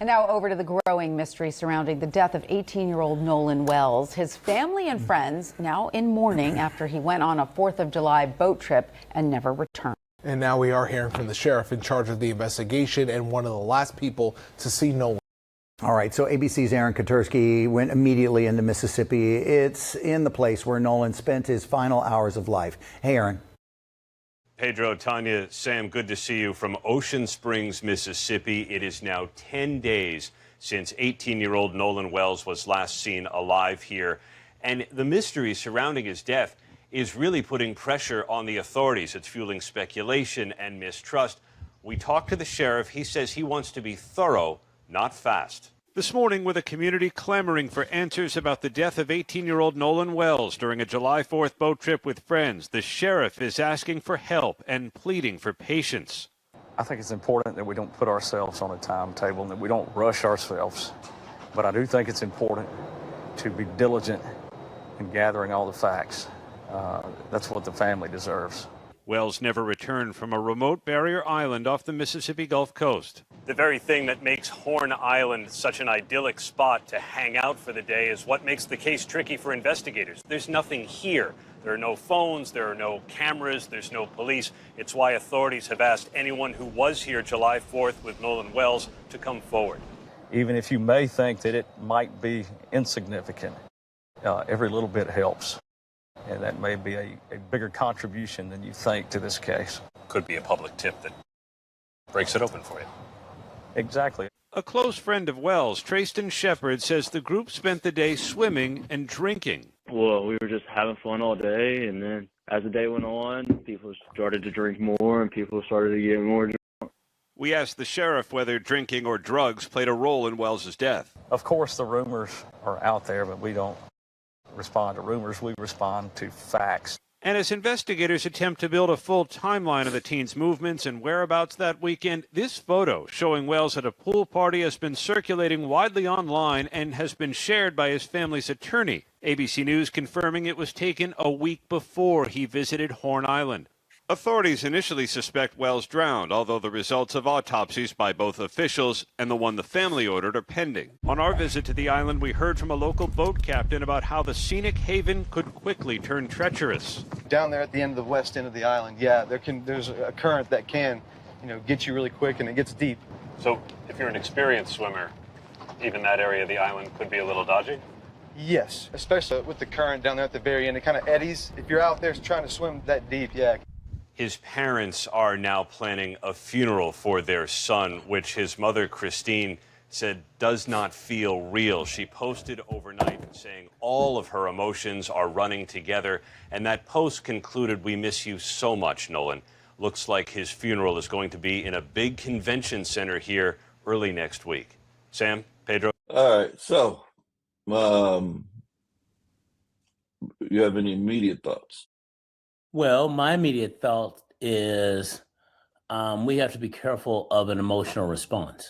And now over to the growing mystery surrounding the death of 18-year-old Nolan Wells. His family and friends now in mourning after he went on a 4th of July boat trip and never returned. And now we are hearing from the sheriff in charge of the investigation and one of the last people to see Nolan. All right, so ABC's Aaron Katersky went immediately into Mississippi. It's in the place where Nolan spent his final hours of life. Hey, Aaron. Pedro, Tanya, Sam, good to see you from Ocean Springs, Mississippi. It is now 10 days since 18-year-old Nolan Wells was last seen alive here. And the mystery surrounding his death is really putting pressure on the authorities. It's fueling speculation and mistrust. We talked to the sheriff. He says he wants to be thorough, not fast. This morning, with a community clamoring for answers about the death of 18-year-old Nolan Wells during a July 4th boat trip with friends, the sheriff is asking for help and pleading for patience. I think it's important that we don't put ourselves on a timetable and that we don't rush ourselves. But I do think it's important to be diligent in gathering all the facts. That's what the family deserves. Wells never returned from a remote barrier island off the Mississippi Gulf Coast. The very thing that makes Horn Island such an idyllic spot to hang out for the day is what makes the case tricky for investigators. There's nothing here. There are no phones, there are no cameras, there's no police. It's why authorities have asked anyone who was here July 4th with Nolan Wells to come forward. Even if you may think that it might be insignificant, every little bit helps. And that may be a bigger contribution than you think to this case. Could be a public tip that breaks it open for you. Exactly. A close friend of Wells, Trayston Shepard, says the group spent the day swimming and drinking. Well, we were just having fun all day, and then as the day went on, people started to drink more, and people started to get more drunk. We asked the sheriff whether drinking or drugs played a role in Wells's death. Of course, the rumors are out there, but we don't respond to rumors. We respond to facts. And as investigators attempt to build a full timeline of the teen's movements and whereabouts that weekend, this photo showing Wells at a pool party has been circulating widely online and has been shared by his family's attorney. ABC News confirming it was taken a week before he visited Horn Island. Authorities initially suspect Wells drowned, although the results of autopsies by both officials and the one the family ordered are pending. On our visit to the island, we heard from a local boat captain about how the scenic haven could quickly turn treacherous. Down there at the end of the west end of the island, yeah, there's a current that can, get you really quick, and it gets deep. So if you're an experienced swimmer, even that area of the island could be a little dodgy? Yes, especially with the current down there at the very end. It kind of eddies. If you're out there trying to swim that deep, yeah. His parents are now planning a funeral for their son, which his mother, Christine, said does not feel real. She posted overnight saying all of her emotions are running together, and that post concluded, "We miss you so much, Nolan." Looks like his funeral is going to be in a big convention center here early next week. Sam, Pedro? All right, so you have any immediate thoughts? Well, my immediate thought is we have to be careful of an emotional response.